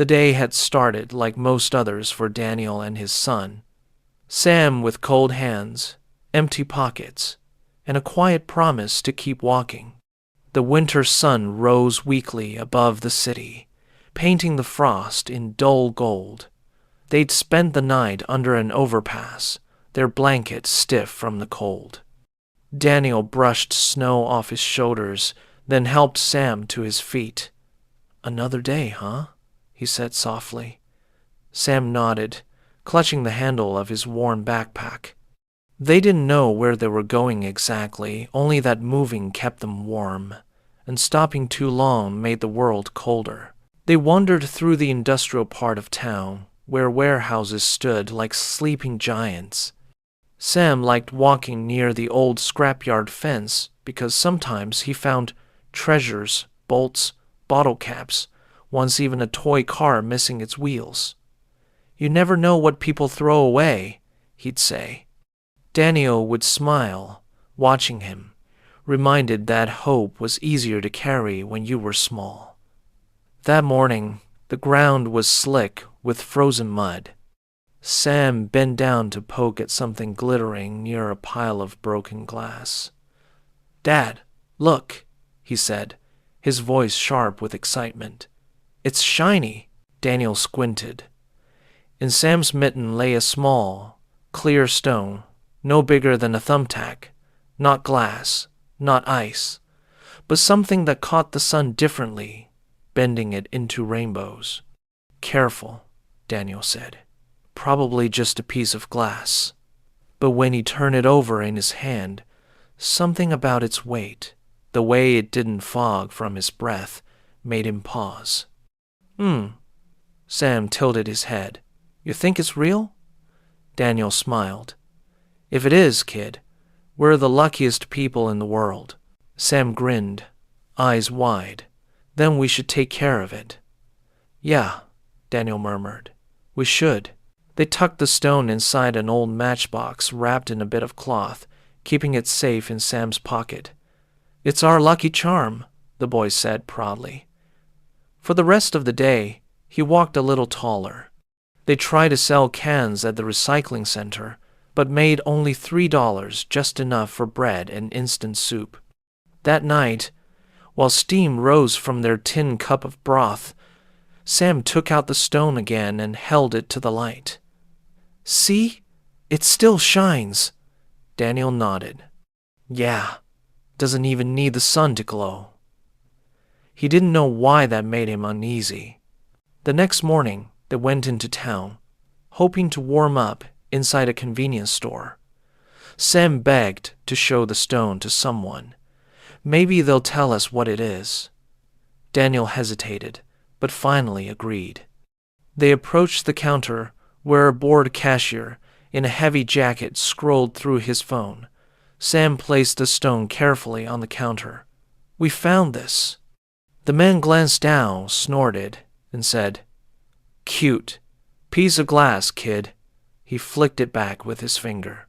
The day had started like most others for Daniel and his son. Sam with cold hands, empty pockets, and a quiet promise to keep walking. The winter sun rose weakly above the city, painting the frost in dull gold. They'd spent the night under an overpass, their blankets stiff from the cold. Daniel brushed snow off his shoulders, then helped Sam to his feet. "Another day, huh?" he said softly. Sam nodded, clutching the handle of his worn backpack. They didn't know where they were going exactly, only that moving kept them warm, and stopping too long made the world colder. They wandered through the industrial part of town, where warehouses stood like sleeping giants. Sam liked walking near the old scrapyard fence because sometimes he found treasures, bolts, bottle caps, once even a toy car missing its wheels. "You never know what people throw away," he'd say. Daniel would smile, watching him, reminded that hope was easier to carry when you were small. That morning, the ground was slick with frozen mud. Sam bent down to poke at something glittering near a pile of broken glass. "Dad, look," he said, his voice sharp with excitement. "It's shiny." Daniel squinted. In Sam's mitten lay a small, clear stone, no bigger than a thumbtack, not glass, not ice, but something that caught the sun differently, bending it into rainbows. "Careful," Daniel said. "Probably just a piece of glass." But when he turned it over in his hand, something about its weight, the way it didn't fog from his breath, made him pause. Sam tilted his head. "You think it's real?" Daniel smiled. "If it is, kid, we're the luckiest people in the world." Sam grinned, eyes wide. "Then we should take care of it." "Yeah," Daniel murmured. "We should." They tucked the stone inside an old matchbox wrapped in a bit of cloth, keeping it safe in Sam's pocket. "It's our lucky charm," the boy said proudly. For the rest of the day, he walked a little taller. They tried to sell cans at the recycling center, but made only $3, just enough for bread and instant soup. That night, while steam rose from their tin cup of broth, Sam took out the stone again and held it to the light. "See? It still shines." Daniel nodded. "Yeah, doesn't even need the sun to glow." He didn't know why that made him uneasy. The next morning, they went into town, hoping to warm up inside a convenience store. Sam begged to show the stone to someone. "Maybe they'll tell us what it is." Daniel hesitated, but finally agreed. They approached the counter where a bored cashier in a heavy jacket scrolled through his phone. Sam placed the stone carefully on the counter. "We found this." The man glanced down, snorted, and said, "Cute. Piece of glass, kid." He flicked it back with his finger.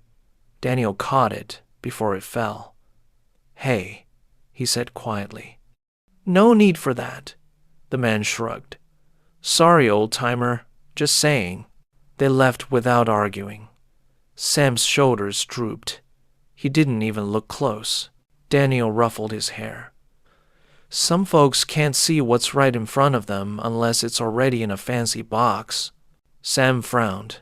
Daniel caught it before it fell. "Hey," he said quietly. "No need for that." The man shrugged. "Sorry, old-timer. Just saying." They left without arguing. Sam's shoulders drooped. He didn't even look close. Daniel ruffled his hair. "Some folks can't see what's right in front of them unless it's already in a fancy box." Sam frowned.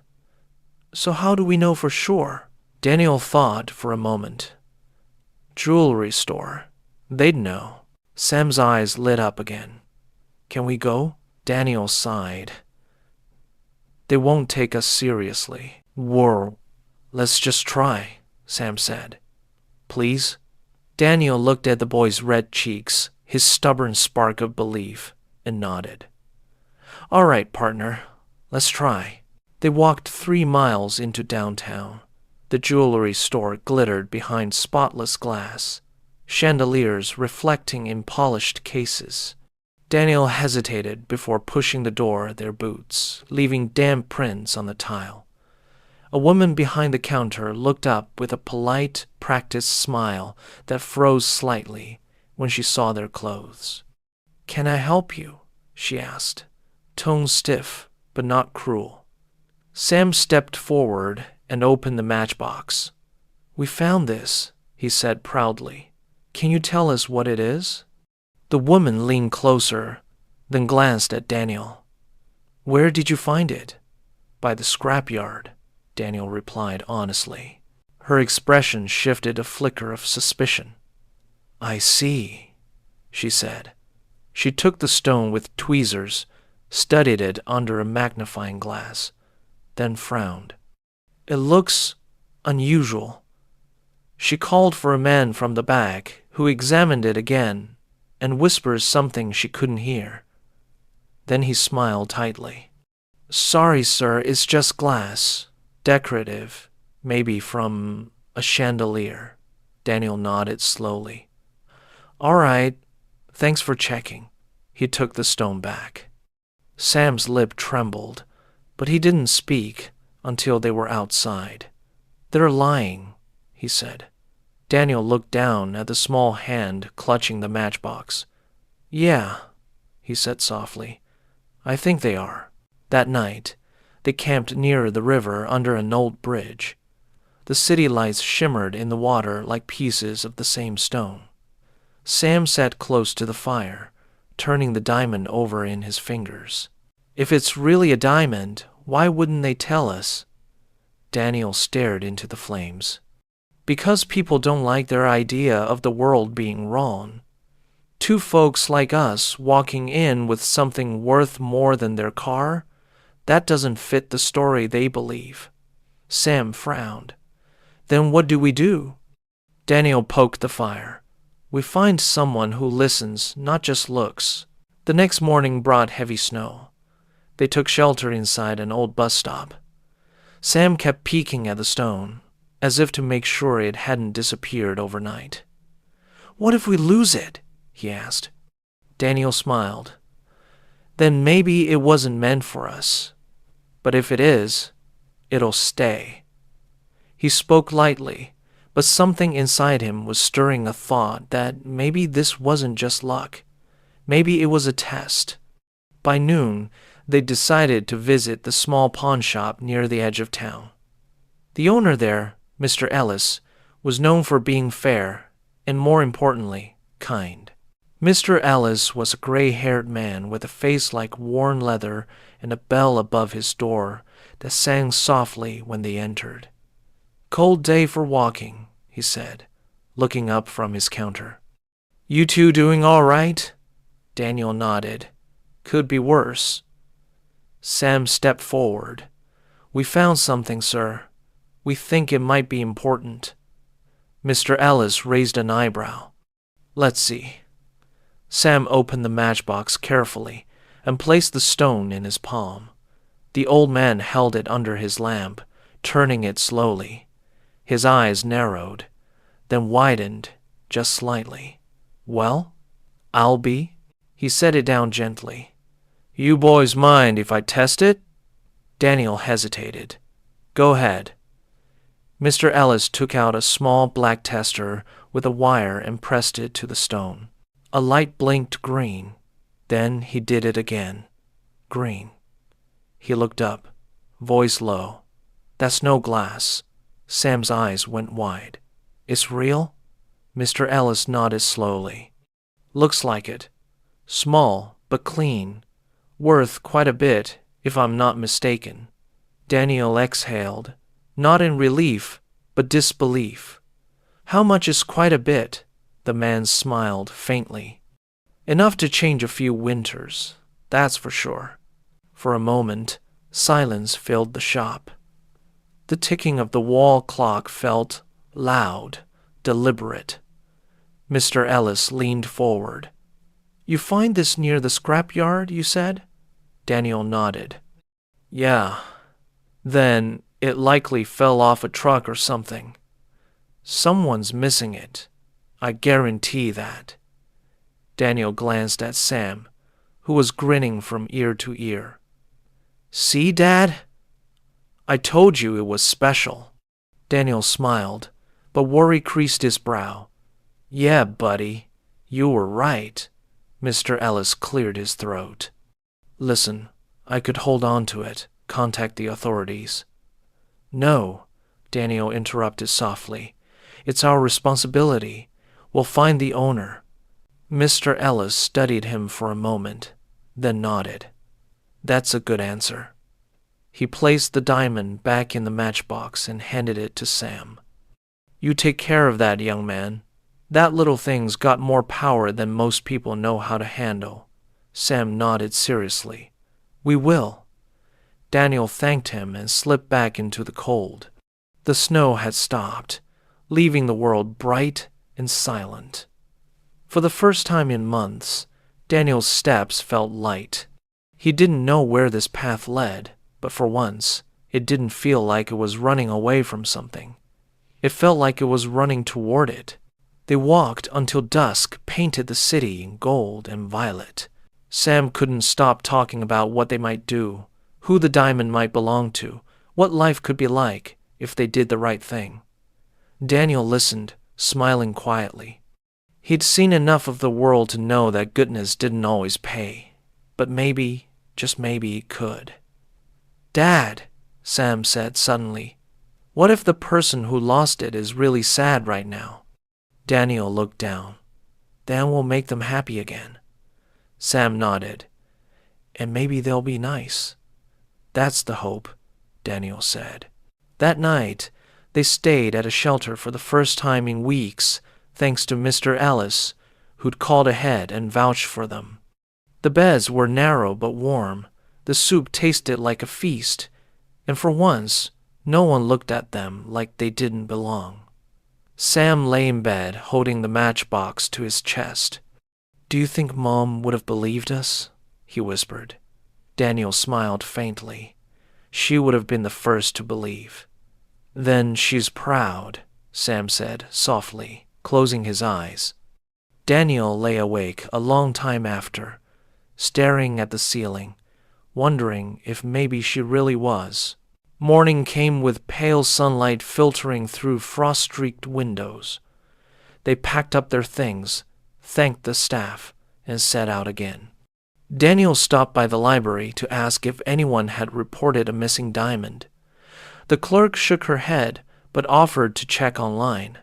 "So how do we know for sure?" Daniel thought for a moment. "Jewelry store. They'd know." Sam's eyes lit up again. "Can we go?" Daniel sighed. "They won't take us seriously." "Whoa. Let's just try," Sam said. "Please?" Daniel looked at the boy's red cheeks, his stubborn spark of belief, and nodded. "All right, partner. Let's try." They walked 3 miles into downtown. The jewelry store glittered behind spotless glass, chandeliers reflecting in polished cases. Daniel hesitated before pushing the door their boots, leaving damp prints on the tile. A woman behind the counter looked up with a polite, practiced smile that froze slightly when she saw their clothes. "Can I help you?" she asked. tone stiff but not cruel. Sam stepped forward and opened the matchbox. "We found this," he said proudly. "Can you tell us what it is?" The woman leaned closer, then glanced at Daniel. "Where did you find it?" "By the scrapyard," Daniel replied honestly. Her expression shifted a flicker of suspicion. "I see," she said. She took the stone with tweezers, studied it under a magnifying glass, then frowned. "It looks unusual." She called for a man from the back, who examined it again and whispered something she couldn't hear. Then he smiled tightly. "Sorry, sir, it's just glass. Decorative, maybe from a chandelier." Daniel nodded slowly. "All right, thanks for checking." He took the stone back. Sam's lip trembled, but he didn't speak until they were outside. "They're lying," he said. Daniel looked down at the small hand clutching the matchbox. "Yeah," he said softly. "I think they are." That night, they camped near the river under an old bridge. The city lights shimmered in the water like pieces of the same stone. Sam sat close to the fire, turning the diamond over in his fingers. "If it's really a diamond, why wouldn't they tell us?" Daniel stared into the flames. "Because people don't like their idea of the world being wrong. Two folks like us walking in with something worth more than their car, that doesn't fit the story they believe." Sam frowned. "Then what do we do?" Daniel poked the fire. "We find someone who listens, not just looks." The next morning brought heavy snow. They took shelter inside an old bus stop. Sam kept peeking at the stone, as if to make sure it hadn't disappeared overnight. "What if we lose it?" he asked. Daniel smiled. "Then maybe it wasn't meant for us. But if it is, it'll stay." He spoke lightly, but something inside him was stirring a thought that maybe this wasn't just luck. Maybe it was a test. By noon, they decided to visit the small pawn shop near the edge of town. The owner there, Mr. Ellis, was known for being fair and, more importantly, kind. Mr. Ellis was a gray-haired man with a face like worn leather and a bell above his door that sang softly when they entered. "Cold day for walking," he said, looking up from his counter. "You two doing all right?" Daniel nodded. "Could be worse." Sam stepped forward. "We found something, sir. We think it might be important." Mr. Ellis raised an eyebrow. "Let's see." Sam opened the matchbox carefully and placed the stone in his palm. The old man held it under his lamp, turning it slowly. His eyes narrowed, then widened just slightly. "Well, I'll be?" He set it down gently. "You boys mind if I test it?" Daniel hesitated. "Go ahead." Mr. Ellis took out a small black tester with a wire and pressed it to the stone. A light blinked green. Then he did it again. Green. He looked up, voice low. "That's no glass." Sam's eyes went wide. "It's real?" Mr. Ellis nodded slowly. "Looks like it. Small, but clean. Worth quite a bit, if I'm not mistaken." Daniel exhaled, not in relief, but disbelief. "How much is quite a bit?" The man smiled faintly. "Enough to change a few winters, that's for sure." For a moment, silence filled the shop. The ticking of the wall clock felt loud, deliberate. Mr. Ellis leaned forward. "You find this near the scrapyard, you said?" Daniel nodded. "Yeah. Then it likely fell off a truck or something. Someone's missing it. I guarantee that." Daniel glanced at Sam, who was grinning from ear to ear. "See, Dad? I told you it was special." Daniel smiled, but worry creased his brow. "Yeah, buddy, you were right." Mr. Ellis cleared his throat. "Listen, I could hold on to it, contact the authorities. No, Daniel interrupted softly. It's our responsibility. We'll find the owner. Mr. Ellis studied him for a moment, then nodded. That's a good answer. He placed the diamond back in the matchbox and handed it to Sam. You take care of that, young man. That little thing's got more power than most people know how to handle. Sam nodded seriously. We will. Daniel thanked him and slipped back into the cold. The snow had stopped, leaving the world bright and silent. For the first time in months, Daniel's steps felt light. He didn't know where this path led, but for once, it didn't feel like it was running away from something. It felt like it was running toward it. They walked until dusk painted the city in gold and violet. Sam couldn't stop talking about what they might do, who the diamond might belong to, what life could be like if they did the right thing. Daniel listened, smiling quietly. He'd seen enough of the world to know that goodness didn't always pay, but maybe, just maybe it could. Dad, Sam said suddenly, what if the person who lost it is really sad right now? Daniel looked down. Then we'll make them happy again. Sam nodded. And maybe they'll be nice. That's the hope, Daniel said. That night, they stayed at a shelter for the first time in weeks, thanks to Mr. Ellis, who'd called ahead and vouched for them. The beds were narrow but warm. The soup tasted like a feast, and for once, no one looked at them like they didn't belong. Sam lay in bed, holding the matchbox to his chest. Do you think Mom would have believed us? He whispered. Daniel smiled faintly. She would have been the first to believe. Then she's proud, Sam said softly, closing his eyes. Daniel lay awake a long time after, staring at the ceiling, wondering if maybe she really was. Morning came with pale sunlight filtering through frost-streaked windows. They packed up their things, thanked the staff, and set out again. Daniel stopped by the library to ask if anyone had reported a missing diamond. The clerk shook her head, but offered to check online.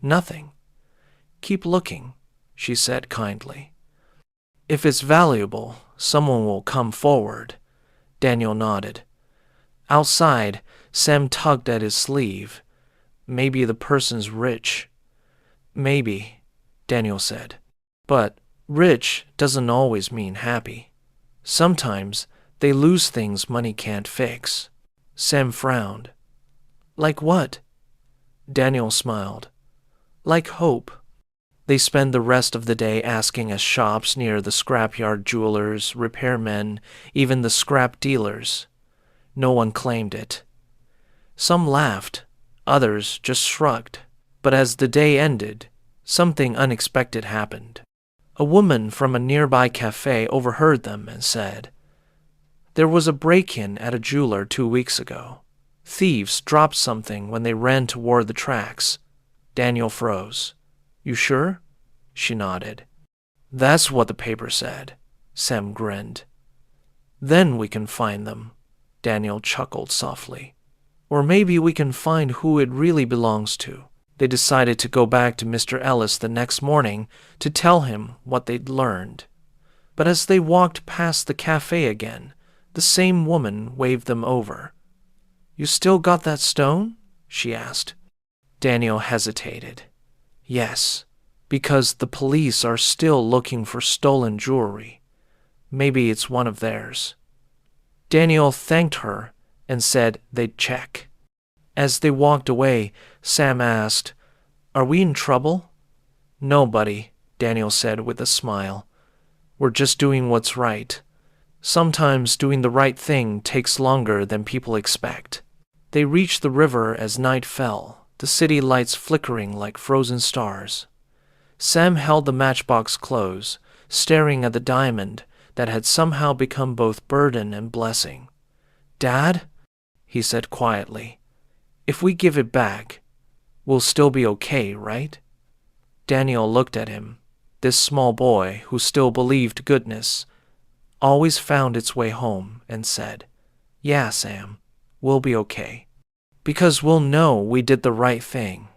Nothing. Keep looking, she said kindly. If it's valuable, someone will come forward. Daniel nodded. Outside, Sam tugged at his sleeve. Maybe the person's rich. Maybe, Daniel said. But rich doesn't always mean happy. Sometimes they lose things money can't fix. Sam frowned. Like what? Daniel smiled. Like hope. They spent the rest of the day asking at shops near the scrapyard jewelers, repairmen, even the scrap dealers. No one claimed it. Some laughed, others just shrugged. But as the day ended, something unexpected happened. A woman from a nearby cafe overheard them and said, There was a break-in at a jeweler 2 weeks ago. Thieves dropped something when they ran toward the tracks. Daniel froze. You sure? She nodded. That's what the paper said. Sam grinned. Then we can find them. Daniel chuckled softly. Or maybe we can find who it really belongs to. They decided to go back to Mr. Ellis the next morning to tell him what they'd learned. But as they walked past the cafe again, the same woman waved them over. You still got that stone? She asked. Daniel hesitated. Yes, because the police are still looking for stolen jewelry. Maybe it's one of theirs. Daniel thanked her and said they'd check. As they walked away, Sam asked, Are we in trouble? No, buddy, Daniel said with a smile. We're just doing what's right. Sometimes doing the right thing takes longer than people expect. They reached the river as night fell, the city lights flickering like frozen stars. Sam held the matchbox close, staring at the diamond that had somehow become both burden and blessing. Dad, he said quietly, if we give it back, we'll still be okay, right? Daniel looked at him, this small boy who still believed goodness. always found its way home and said, "Yeah, Sam, we'll be okay. Because we'll know we did the right thing."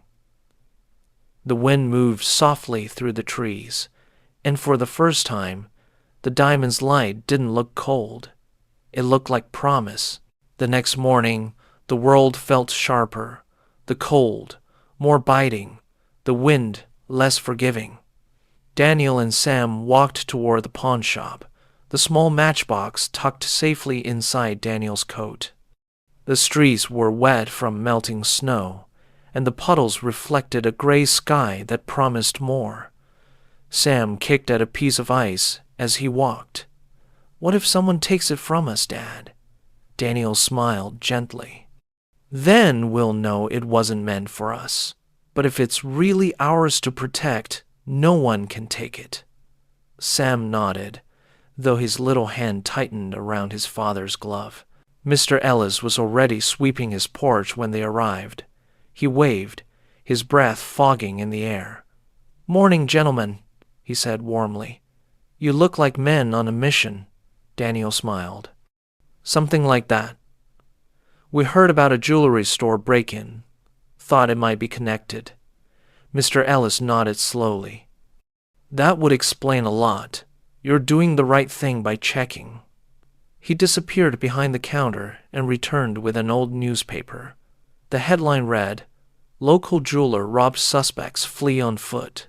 The wind moved softly through the trees, and for the first time, the diamond's light didn't look cold. It looked like promise. The next morning, the world felt sharper, the cold more biting, the wind less forgiving. Daniel and Sam walked toward the pawn shop, the small matchbox tucked safely inside Daniel's coat. The streets were wet from melting snow, and the puddles reflected a gray sky that promised more. Sam kicked at a piece of ice as he walked. "What if someone takes it from us, Dad?" Daniel smiled gently. "Then we'll know it wasn't meant for us. But if it's really ours to protect, no one can take it." Sam nodded, though his little hand tightened around his father's glove. Mr. Ellis was already sweeping his porch when they arrived. He waved, his breath fogging in the air. "Morning, gentlemen," he said warmly. "You look like men on a mission." Daniel smiled. "Something like that. We heard about a jewelry store break-in. Thought it might be connected." Mr. Ellis nodded slowly. "That would explain a lot. You're doing the right thing by checking." He disappeared behind the counter and returned with an old newspaper. The headline read, "Local jeweler robs suspects flee on foot."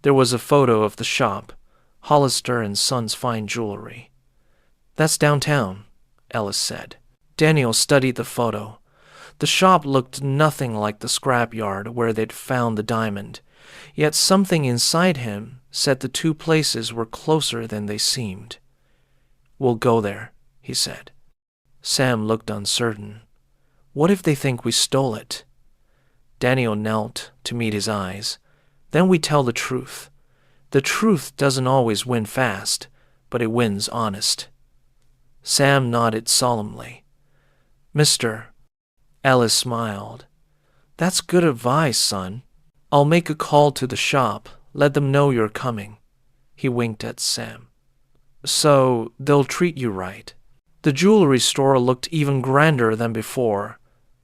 There was a photo of the shop, Hollister and Sons Fine Jewelry. "That's downtown," Ellis said. Daniel studied the photo. The shop looked nothing like the scrapyard where they'd found the diamond, yet something inside him said the two places were closer than they seemed. "We'll go there," he said. Sam looked uncertain. "What if they think we stole it?" Daniel knelt to meet his eyes. "Then we tell the truth. The truth doesn't always win fast, but it wins honest." Sam nodded solemnly. "Mr. Ellis smiled. "That's good advice, son. I'll make a call to the shop, let them know you're coming." He winked at Sam. "So they'll treat you right." The jewelry store looked even grander than before.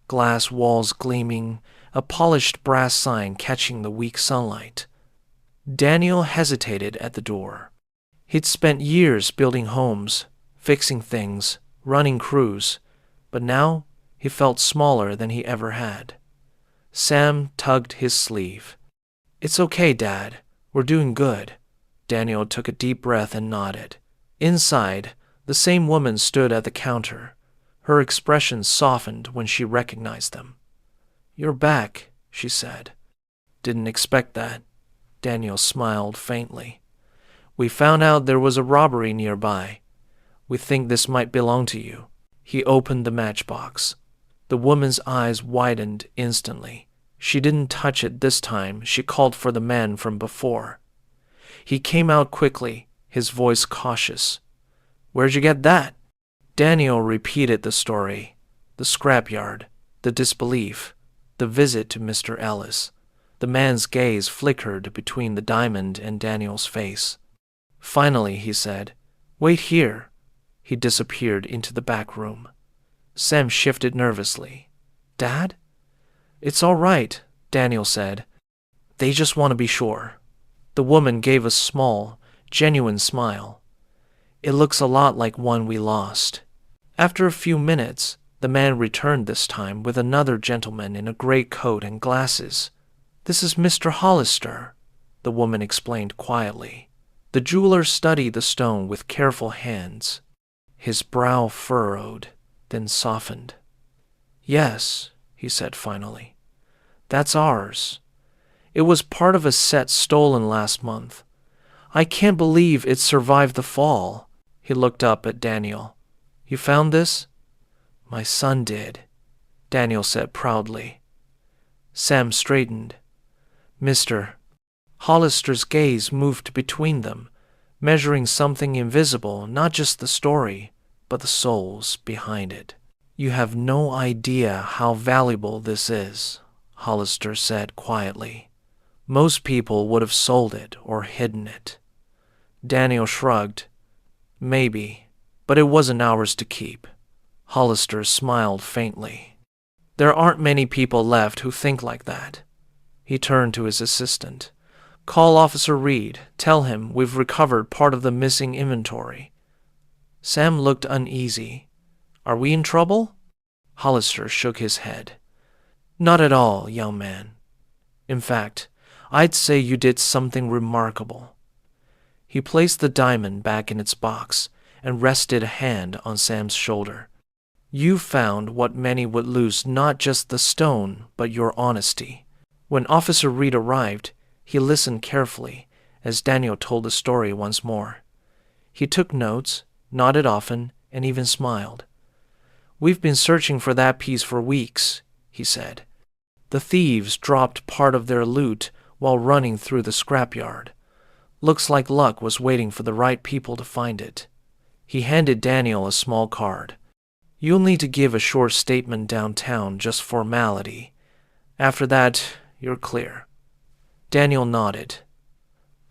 Glass walls gleaming, a polished brass sign catching the weak sunlight. Daniel hesitated at the door. He'd spent years building homes, fixing things, running crews, but now he felt smaller than he ever had. Sam tugged his sleeve. "It's okay, Dad. We're doing good." Daniel took a deep breath and nodded. Inside, the same woman stood at the counter. Her expression softened when she recognized them. "You're back," she said. "Didn't expect that." Daniel smiled faintly. "We found out there was a robbery nearby. We think this might belong to you." He opened the matchbox. The woman's eyes widened instantly. She didn't touch it this time. She called for the man from before. He came out quickly, his voice cautious. "Where'd you get that?" Daniel repeated the story. The scrapyard, the disbelief, the visit to Mr. Ellis. The man's gaze flickered between the diamond and Daniel's face. Finally, he said, "Wait here." He disappeared into the back room. Sam shifted nervously. "Dad?" "It's all right," Daniel said. "They just want to be sure." The woman gave a small, genuine smile. "It looks a lot like one we lost." After a few minutes, the man returned this time with another gentleman in a gray coat and glasses. "This is Mr. Hollister," the woman explained quietly. The jeweler studied the stone with careful hands. His brow furrowed, then softened. "Yes," he said finally. "That's ours. It was part of a set stolen last month. I can't believe it survived the fall." He looked up at Daniel. "You found this?" "My son did," Daniel said proudly. Sam straightened. "Mr. Hollister's gaze moved between them, measuring something invisible, not just the story, but the souls behind it. "You have no idea how valuable this is," Hollister said quietly. "Most people would have sold it or hidden it." Daniel shrugged. Maybe, but it wasn't ours to keep. Hollister smiled faintly. There aren't many people left who think like that. He turned to his assistant. Call Officer Reed. Tell him we've recovered part of the missing inventory. Sam looked uneasy. Are we in trouble? Hollister shook his head. Not at all, young man. In fact, I'd say you did something remarkable. He placed the diamond back in its box and rested a hand on Sam's shoulder. You found what many would lose, not just the stone, but your honesty. When Officer Reed arrived, he listened carefully as Daniel told the story once more. He took notes, nodded often, and even smiled. We've been searching for that piece for weeks, he said. The thieves dropped part of their loot while running through the scrapyard. Looks like luck was waiting for the right people to find it. He handed Daniel a small card. You'll need to give a short statement downtown, just formality. After that, you're clear. Daniel nodded.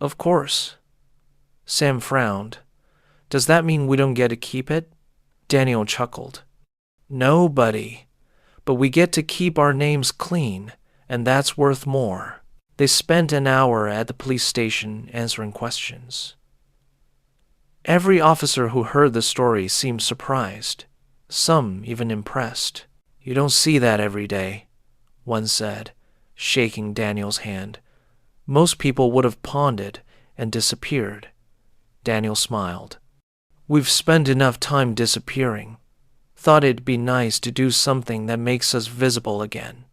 Of course. Sam frowned. Does that mean we don't get to keep it? Daniel chuckled. No, buddy. But we get to keep our names clean, and that's worth more. They spent an hour at the police station answering questions. Every officer who heard the story seemed surprised, some even impressed. You don't see that every day, one said, shaking Daniel's hand. Most people would have pawned it and disappeared. Daniel smiled. We've spent enough time disappearing. Thought it'd be nice to do something that makes us visible again.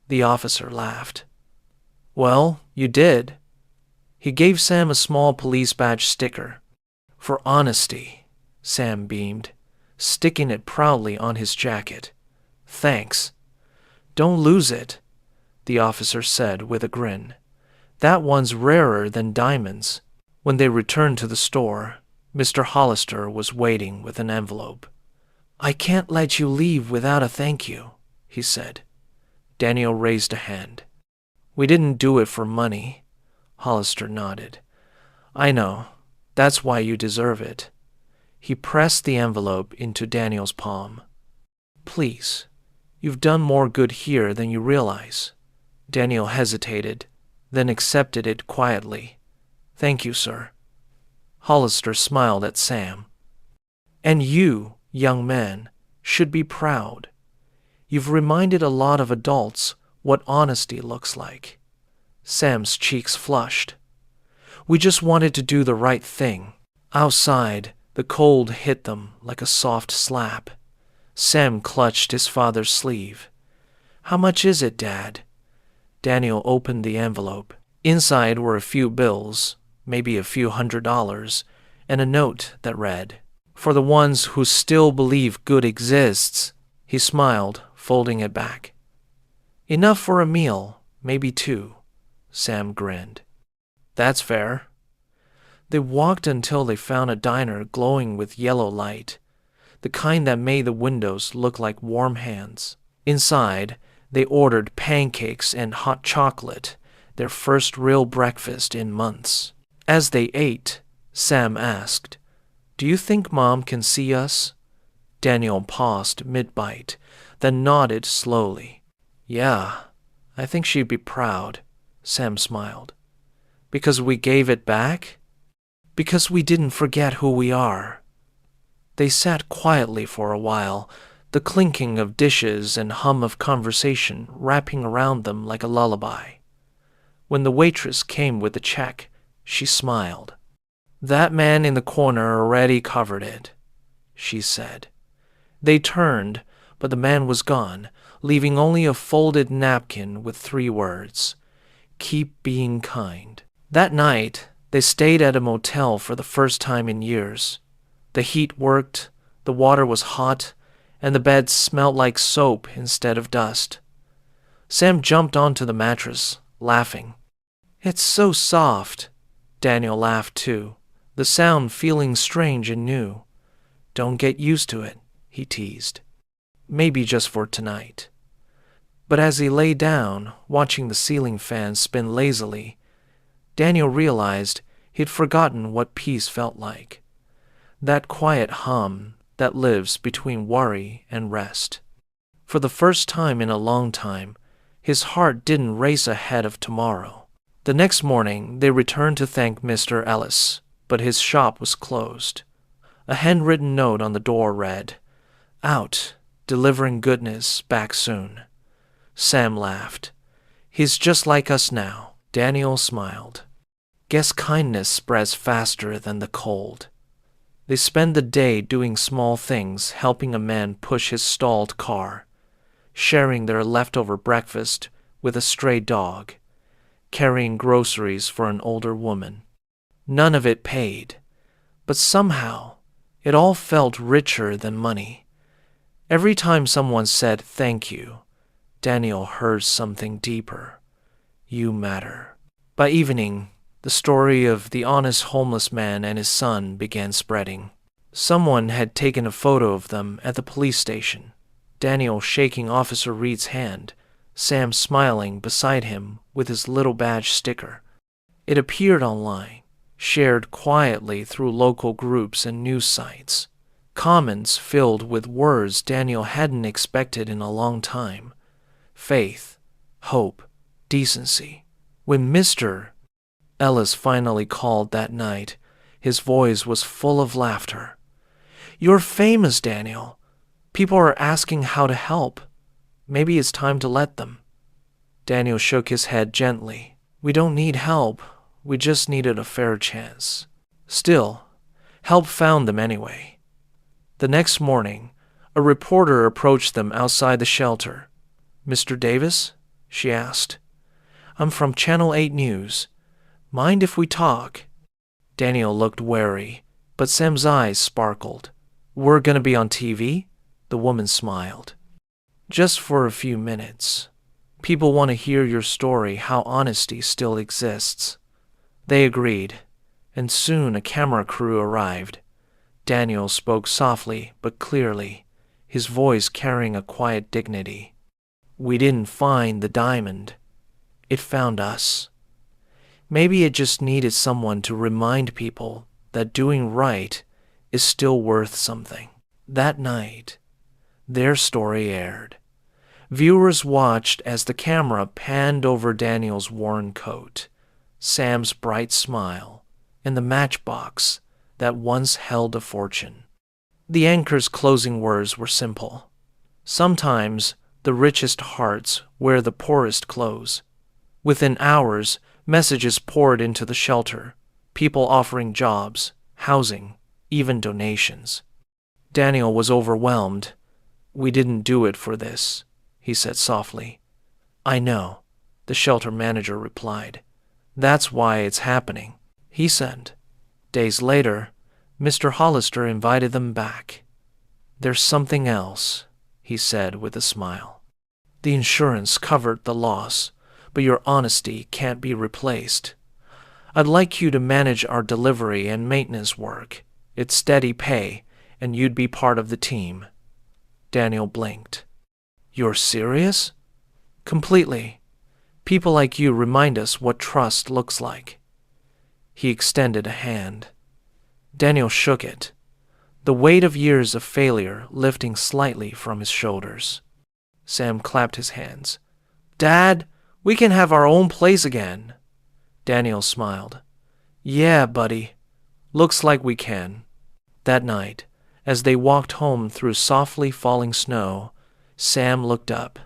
The officer laughed. Well, you did. He gave Sam a small police badge sticker. For honesty, Sam beamed, sticking it proudly on his jacket. Thanks. Don't lose it, the officer said with a grin. That one's rarer than diamonds. When they returned to the store, Mr. Hollister was waiting with an envelope. I can't let you leave without a thank you, he said. Daniel raised a hand. We didn't do it for money. Hollister nodded. I know. That's why you deserve it. He pressed the envelope into Daniel's palm. Please, you've done more good here than you realize. Daniel hesitated, then accepted it quietly. Thank you, sir. Hollister smiled at Sam. And you, young man, should be proud. You've reminded a lot of adults what honesty looks like. Sam's cheeks flushed. We just wanted to do the right thing. Outside, the cold hit them like a soft slap. Sam clutched his father's sleeve. How much is it, Dad? Daniel opened the envelope. Inside were a few bills, maybe a few $100s, and a note that read, For the ones who still believe good exists. He smiled, folding it back. Enough for a meal, maybe two. Sam grinned. That's fair. They walked until they found a diner glowing with yellow light, the kind that made the windows look like warm hands. Inside, they ordered pancakes and hot chocolate, their first real breakfast in months. As they ate, Sam asked, Do you think Mom can see us? Daniel paused mid-bite, then nodded slowly. Yeah, I think she'd be proud, Sam smiled. Because we gave it back? Because we didn't forget who we are. They sat quietly for a while, the clinking of dishes and hum of conversation wrapping around them like a lullaby. When the waitress came with the check, she smiled. That man in the corner already covered it, she said. They turned, but the man was gone, leaving only a folded napkin with 3 words, Keep being kind. That night, they stayed at a motel for the first time in years. The heat worked, the water was hot, and the bed smelled like soap instead of dust. Sam jumped onto the mattress, laughing. It's so soft. Daniel laughed too, the sound feeling strange and new. Don't get used to it, he teased. Maybe just for tonight. But as he lay down, watching the ceiling fan spin lazily, Daniel realized he'd forgotten what peace felt like. that quiet hum that lives between worry and rest. For the first time in a long time, his heart didn't race ahead of tomorrow. The next morning, they returned to thank Mr. Ellis, but his shop was closed. A handwritten note on the door read, "Out, delivering goodness, back soon." Sam laughed. "He's just like us now." Daniel smiled. "Guess kindness spreads faster than the cold." They spent the day doing small things, helping a man push his stalled car, sharing their leftover breakfast with a stray dog, carrying groceries for an older woman. None of it paid, but somehow it all felt richer than money. Every time someone said thank you, Daniel heard something deeper. You matter. By evening, the story of the honest homeless man and his son began spreading. Someone had taken a photo of them at the police station. Daniel shaking Officer Reed's hand, Sam smiling beside him with his little badge sticker. It appeared online, shared quietly through local groups and news sites. Comments filled with words Daniel hadn't expected in a long time. Faith, hope, decency. When Mr. Ellis finally called that night, his voice was full of laughter. "You're famous, Daniel. People are asking how to help. Maybe it's time to let them." Daniel shook his head gently. "We don't need help. We just needed a fair chance." Still, help found them anyway. The next morning, a reporter approached them outside the shelter. "Mr. Davis?" she asked. "I'm from Channel 8 News. Mind if we talk?" Daniel looked wary, but Sam's eyes sparkled. "We're going to be on TV?" The woman smiled. "Just for a few minutes. People want to hear your story, how honesty still exists." They agreed, and soon a camera crew arrived. Daniel spoke softly but clearly, his voice carrying a quiet dignity. "We didn't find the diamond. It found us. Maybe it just needed someone to remind people that doing right is still worth something." That night, their story aired. Viewers watched as the camera panned over Daniel's worn coat, Sam's bright smile, and the matchbox that once held a fortune. The anchor's closing words were simple. Sometimes the richest hearts wear the poorest clothes. Within hours, messages poured into the shelter, people offering jobs, housing, even donations. Daniel was overwhelmed. "We didn't do it for this," he said softly. "I know," the shelter manager replied. "That's why it's happening," he said. Days later, Mr. Hollister invited them back. "There's something else," he said with a smile. "The insurance covered the loss, but your honesty can't be replaced. I'd like you to manage our delivery and maintenance work. It's steady pay, and you'd be part of the team." Daniel blinked. "You're serious?" "Completely. People like you remind us what trust looks like." He extended a hand. Daniel shook it, the weight of years of failure lifting slightly from his shoulders. Sam clapped his hands. "Dad, we can have our own place again." Daniel smiled. "Yeah, buddy. Looks like we can." That night, as they walked home through softly falling snow, Sam looked up.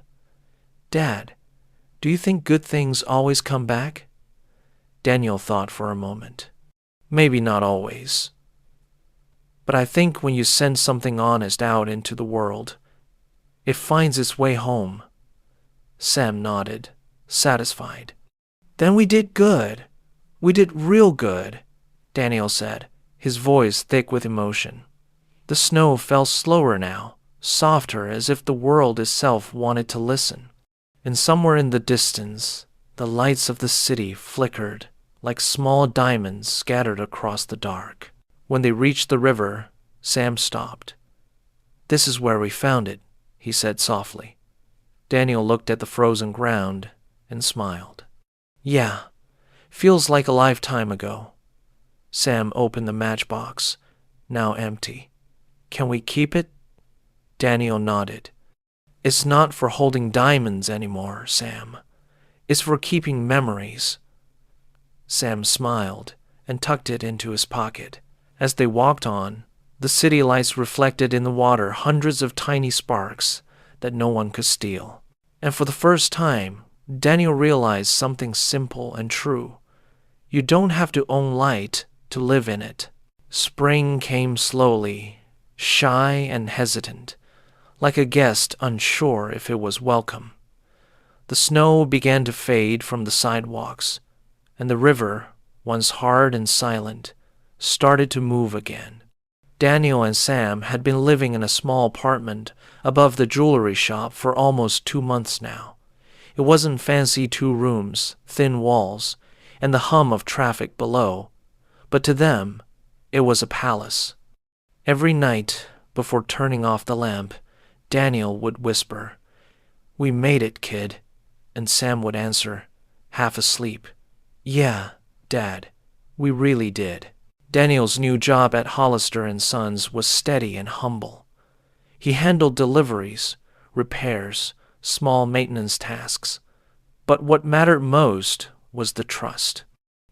"Dad, do you think good things always come back?" Daniel thought for a moment. "Maybe not always. But I think when you send something honest out into the world, it finds its way home." Sam nodded, satisfied. "Then we did good. We did real good," Daniel said, his voice thick with emotion. The snow fell slower now, softer as if the world itself wanted to listen. And somewhere in the distance, the lights of the city flickered like small diamonds scattered across the dark. When they reached the river, Sam stopped. "This is where we found it," he said softly. Daniel looked at the frozen ground and smiled. "Yeah, feels like a lifetime ago." Sam opened the matchbox. now empty. Can we keep it? Daniel nodded. It's not for holding diamonds anymore, Sam. It's for keeping memories. Sam smiled and tucked it into his pocket. As they walked on, the city lights reflected in the water hundreds of tiny sparks that no one could steal. And for the first time, Daniel realized something simple and true. You don't have to own light to live in it. Spring came slowly, shy and hesitant, like a guest unsure if it was welcome. The snow began to fade from the sidewalks, and the river, once hard and silent, started to move again. Daniel and Sam had been living in a small apartment above the jewelry shop for almost 2 months now. It wasn't fancy 2 rooms, thin walls, and the hum of traffic below, but to them, it was a palace. Every night, before turning off the lamp, Daniel would whisper, "We made it, kid," and Sam would answer, half asleep, "Yeah, Dad, we really did." Daniel's new job at Hollister & Sons was steady and humble. He handled deliveries, repairs, small maintenance tasks, but what mattered most was the trust.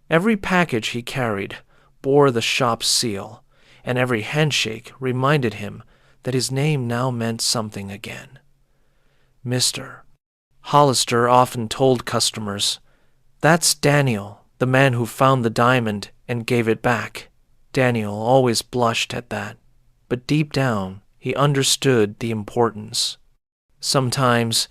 Every package he carried bore the shop's seal, and every handshake reminded him that his name now meant something again. Mr. Hollister often told customers, "That's Daniel, the man who found the diamond and gave it back." Daniel always blushed at that, but deep down he understood the importance. Sometimes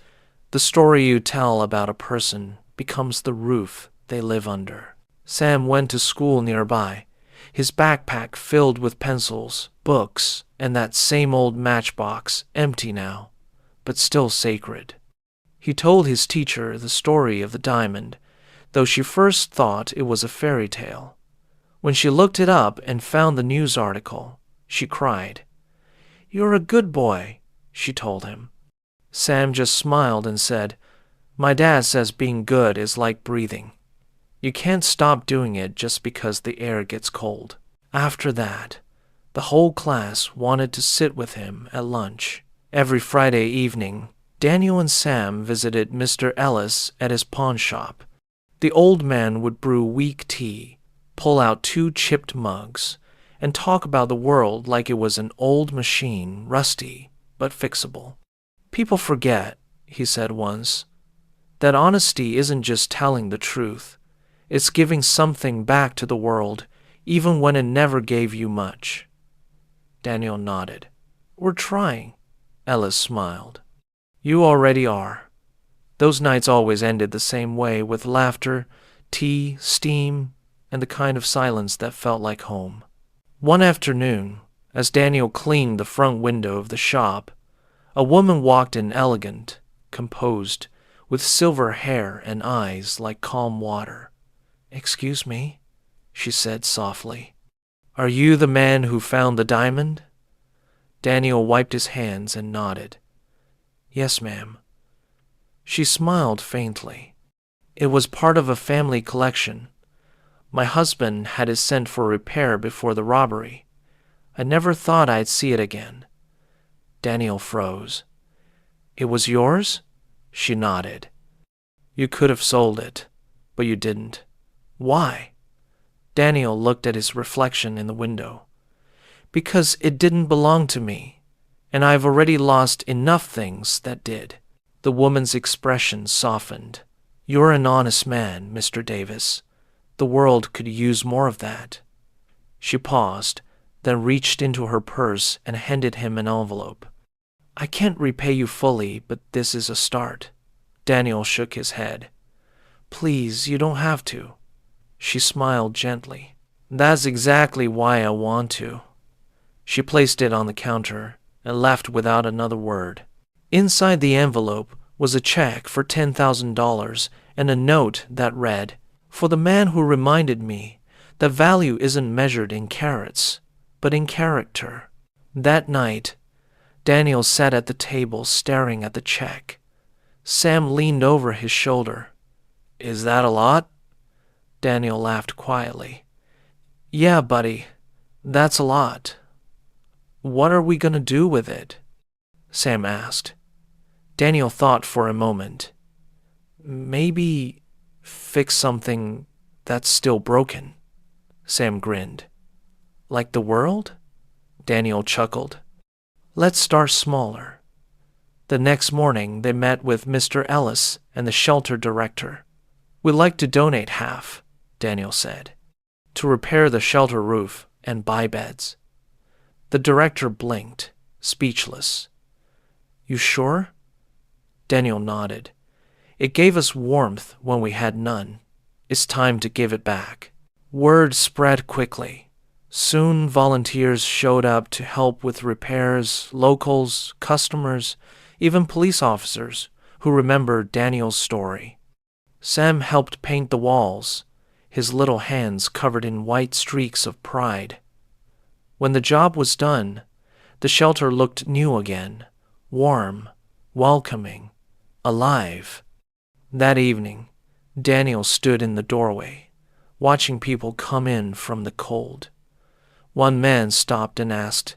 the story you tell about a person becomes the roof they live under. Sam went to school nearby, his backpack filled with pencils, books, and that same old matchbox, empty now, but still sacred. He told his teacher the story of the diamond, though she first thought it was a fairy tale. When she looked it up and found the news article, she cried. "You're a good boy," she told him. Sam just smiled and said, "My dad says being good is like breathing. You can't stop doing it just because the air gets cold." After that, the whole class wanted to sit with him at lunch. Every Friday evening, Daniel and Sam visited Mr. Ellis at his pawn shop. The old man would brew weak tea, pull out 2 chipped mugs, and talk about the world like it was an old machine, rusty but fixable. "People forget," he said once, "that honesty isn't just telling the truth. It's giving something back to the world, even when it never gave you much." Daniel nodded. "We're trying," Ellis smiled. "You already are." Those nights always ended the same way, with laughter, tea, steam, and the kind of silence that felt like home. One afternoon, as Daniel cleaned the front window of the shop, a woman walked in elegant, composed, with silver hair and eyes like calm water. "Excuse me," she said softly. "Are you the man who found the diamond?" Daniel wiped his hands and nodded. "Yes, ma'am." She smiled faintly. "It was part of a family collection. My husband had it sent for repair before the robbery. I never thought I'd see it again." Daniel froze. "It was yours?" She nodded. "You could have sold it, but you didn't. Why?" Daniel looked at his reflection in the window. "Because it didn't belong to me, and I've already lost enough things that did." The woman's expression softened. "You're an honest man, Mr. Davis. The world could use more of that." She paused, then reached into her purse and handed him an envelope. "I can't repay you fully, but this is a start." Daniel shook his head. "Please, you don't have to." She smiled gently. "That's exactly why I want to." She placed it on the counter and left without another word. Inside the envelope was a check for $10,000 and a note that read, "For the man who reminded me that value isn't measured in carats, but in character." That night, Daniel sat at the table staring at the check. Sam leaned over his shoulder. "Is that a lot?" Daniel laughed quietly. "Yeah, buddy, that's a lot, What are we going to do with it? Sam asked. Daniel thought for a moment. Maybe fix something that's still broken. Sam grinned. Like the world? Daniel chuckled. Let's start smaller. The next morning, they met with Mr. Ellis and the shelter director. We'd like to donate half, Daniel said, to repair the shelter roof and buy beds. The director blinked, speechless. You sure? Daniel nodded. It gave us warmth when we had none. It's time to give it back. Word spread quickly. Soon volunteers showed up to help with repairs, locals, customers, even police officers who remembered Daniel's story. Sam helped paint the walls, his little hands covered in white streaks of pride. When the job was done, the shelter looked new again, warm, welcoming, alive. That evening, Daniel stood in the doorway, watching people come in from the cold. One man stopped and asked,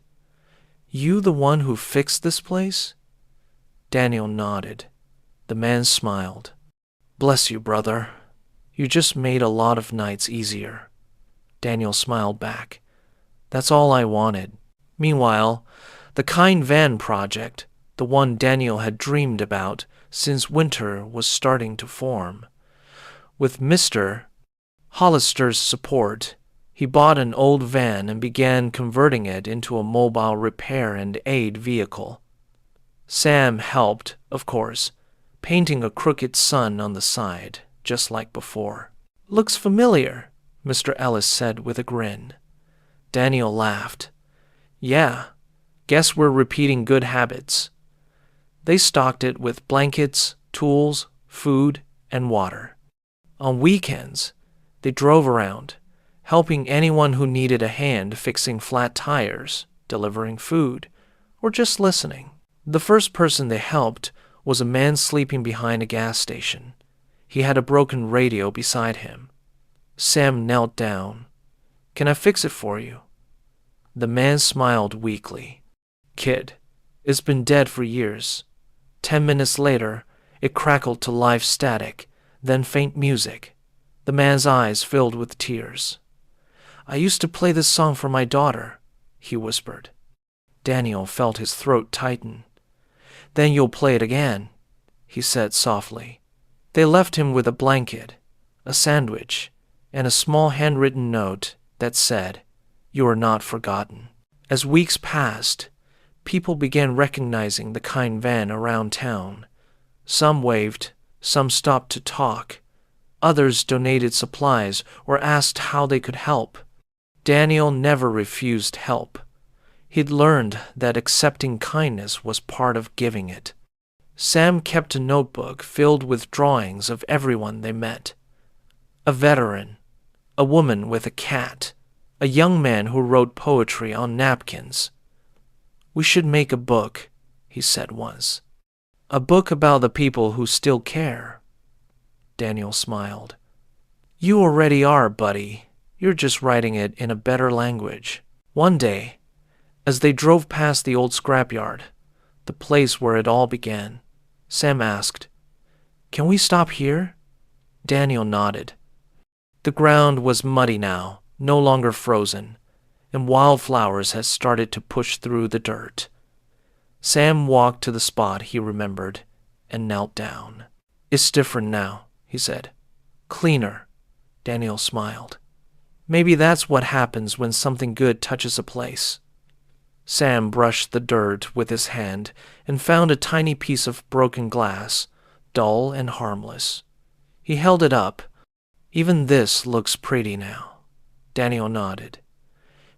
You the one who fixed this place? Daniel nodded. The man smiled. Bless you, brother. You just made a lot of nights easier. Daniel smiled back. That's all I wanted. Meanwhile, the Kind Van project, the one Daniel had dreamed about since winter was starting to form. With Mr. Hollister's support, he bought an old van and began converting it into a mobile repair and aid vehicle. Sam helped, of course, painting a crooked sun on the side, just like before. Looks familiar, Mr. Ellis said with a grin. Daniel laughed. Yeah, guess we're repeating good habits. They stocked it with blankets, tools, food, and water. On weekends, they drove around, helping anyone who needed a hand fixing flat tires, delivering food, or just listening. The first person they helped was a man sleeping behind a gas station. He had a broken radio beside him. Sam knelt down. Can I fix it for you? The man smiled weakly. Kid, it's been dead for years. 10 minutes later, it crackled to live static, then faint music. The man's eyes filled with tears. I used to play this song for my daughter, he whispered. Daniel felt his throat tighten. Then you'll play it again, he said softly. They left him with a blanket, a sandwich, and a small handwritten note that said, You are not forgotten. As weeks passed, people began recognizing the Kind Van around town. Some waved, some stopped to talk. Others donated supplies or asked how they could help. Daniel never refused help. He'd learned that accepting kindness was part of giving it. Sam kept a notebook filled with drawings of everyone they met. A veteran, a woman with a cat, a young man who wrote poetry on napkins. We should make a book, he said once. A book about the people who still care. Daniel smiled. You already are, buddy. You're just writing it in a better language. One day, as they drove past the old scrapyard, the place where it all began, Sam asked, Can we stop here? Daniel nodded. The ground was muddy now, no longer frozen, and wildflowers had started to push through the dirt. Sam walked to the spot he remembered and knelt down. It's different now, he said. Cleaner. Daniel smiled. Maybe that's what happens when something good touches a place. Sam brushed the dirt with his hand and found a tiny piece of broken glass, dull and harmless. He held it up. Even this looks pretty now. Daniel nodded.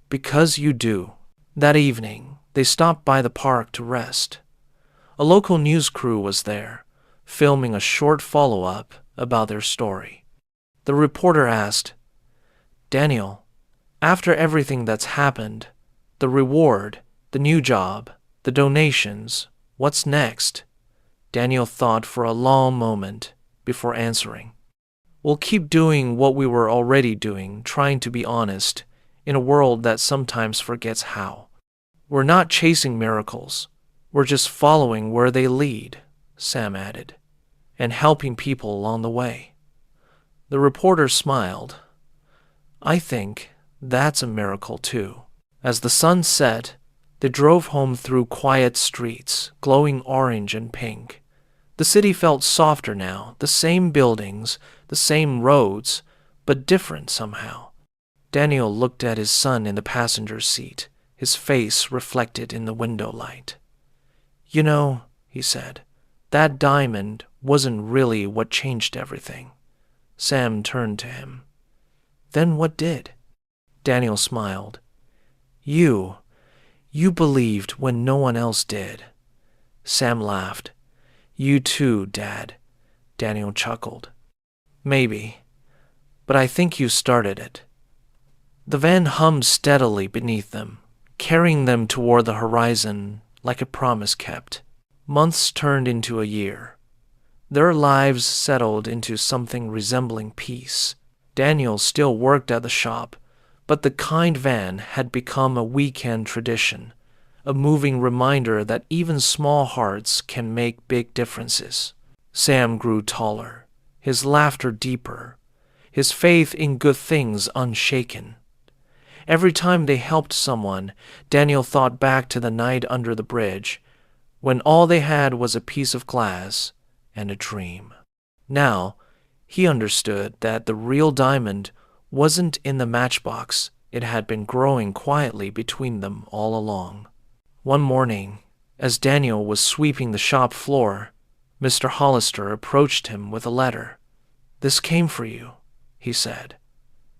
Because you do. That evening, they stopped by the park to rest. A local news crew was there, filming a short follow-up about their story. The reporter asked, Daniel, after everything that's happened, the reward, the new job, the donations, what's next? Daniel thought for a long moment before answering. We'll keep doing what we were already doing, trying to be honest, in a world that sometimes forgets how. We're not chasing miracles. We're just following where they lead, Sam added, and helping people along the way. The reporter smiled. I think that's a miracle too. As the sun set, they drove home through quiet streets, glowing orange and pink. The city felt softer now, the same buildings, the same roads, but different somehow. Daniel looked at his son in the passenger seat, his face reflected in the window light. You know, he said, that diamond wasn't really what changed everything. Sam turned to him. Then what did? Daniel smiled. You believed when no one else did. Sam laughed. You too, Dad. Daniel chuckled. Maybe, but I think you started it. The van hummed steadily beneath them, carrying them toward the horizon like a promise kept. Months turned into a year. Their lives settled into something resembling peace. Daniel still worked at the shop, but the kind van had become a weekend tradition, a moving reminder that even small hearts can make big differences. Sam grew taller, his laughter deeper, his faith in good things unshaken. Every time they helped someone, Daniel thought back to the night under the bridge, when all they had was a piece of glass and a dream. Now, he understood that the real diamond wasn't in the matchbox. It had been growing quietly between them all along. One morning, as Daniel was sweeping the shop floor, Mr. Hollister approached him with a letter. This came for you, he said.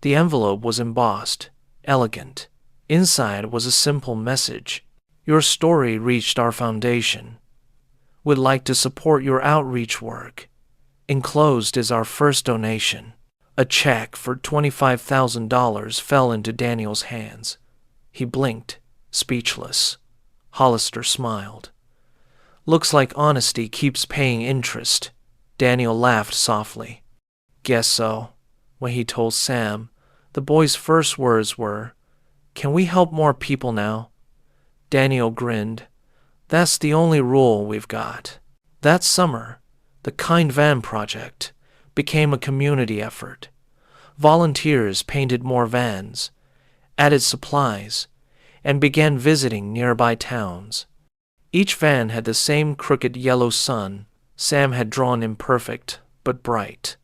The envelope was embossed, elegant. Inside was a simple message. Your story reached our foundation. We'd like to support your outreach work. Enclosed is our first donation. A check for $25,000 fell into Daniel's hands. He blinked, speechless. Hollister smiled. Looks like honesty keeps paying interest. Daniel laughed softly. Guess so. When he told Sam, the boy's first words were, Can we help more people now? Daniel grinned. That's the only rule we've got. That summer, the Kind Van Project became a community effort. Volunteers painted more vans, added supplies, and began visiting nearby towns. Each van had the same crooked yellow sun Sam had drawn imperfect but bright.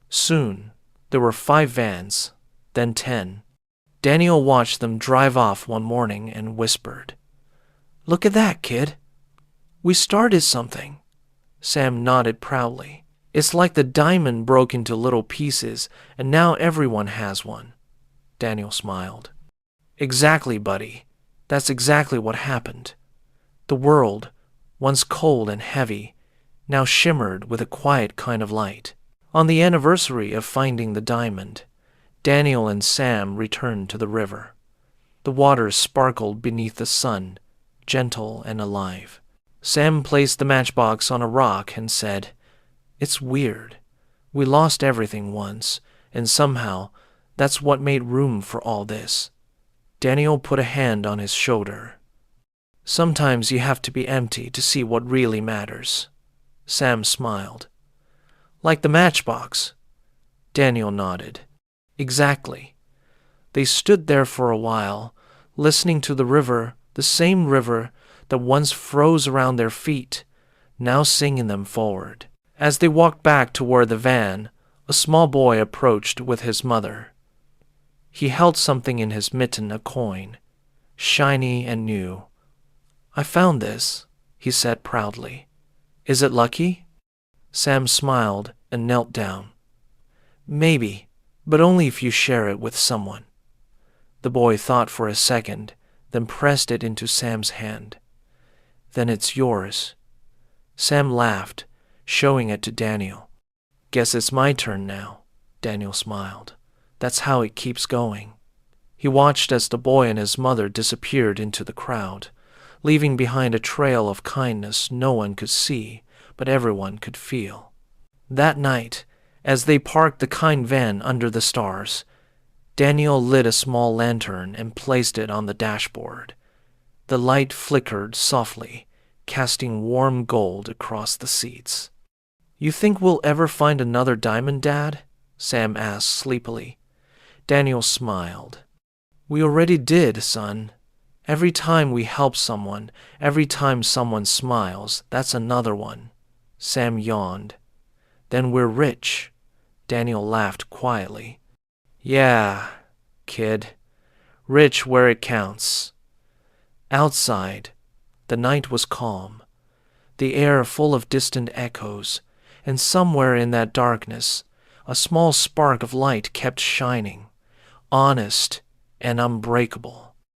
Soon, there were 5 vans, then 10. Daniel watched them drive off one morning and whispered, Look at that, kid. We started something. Sam nodded proudly. It's like the diamond broke into little pieces, and now everyone has one. Daniel smiled. Exactly, buddy. That's exactly what happened. The world, once cold and heavy, now shimmered with a quiet kind of light. On the anniversary of finding the diamond, Daniel and Sam returned to the river. The water sparkled beneath the sun, gentle and alive. Sam placed the matchbox on a rock and said, It's weird. We lost everything once, and somehow that's what made room for all this. Daniel put a hand on his shoulder. Sometimes you have to be empty to see what really matters. Sam smiled. Like the matchbox. Daniel nodded. Exactly. They stood there for a while, listening to the river, the same river that once froze around their feet, now singing them forward. As they walked back toward the van, a small boy approached with his mother. He held something in his mitten, a coin, shiny and new. I found this, he said proudly. Is it lucky? Sam smiled and knelt down. Maybe, but only if you share it with someone. The boy thought for a second, then pressed it into Sam's hand. Then it's yours. Sam laughed, showing it to Daniel. Guess it's my turn now, Daniel smiled. That's how it keeps going. He watched as the boy and his mother disappeared into the crowd, leaving behind a trail of kindness no one could see, but everyone could feel. That night, as they parked the Kind van under the stars, Daniel lit a small lantern and placed it on the dashboard. The light flickered softly, casting warm gold across the seats. "You think we'll ever find another diamond, Dad?" Sam asked sleepily. Daniel smiled. "We already did, son. Every time we help someone, every time someone smiles, that's another one." Sam yawned. "Then we're rich." Daniel laughed quietly. "Yeah, kid. Rich where it counts." Outside, the night was calm, the air full of distant echoes, and somewhere in that darkness, a small spark of light kept shining, honest and unbreakable.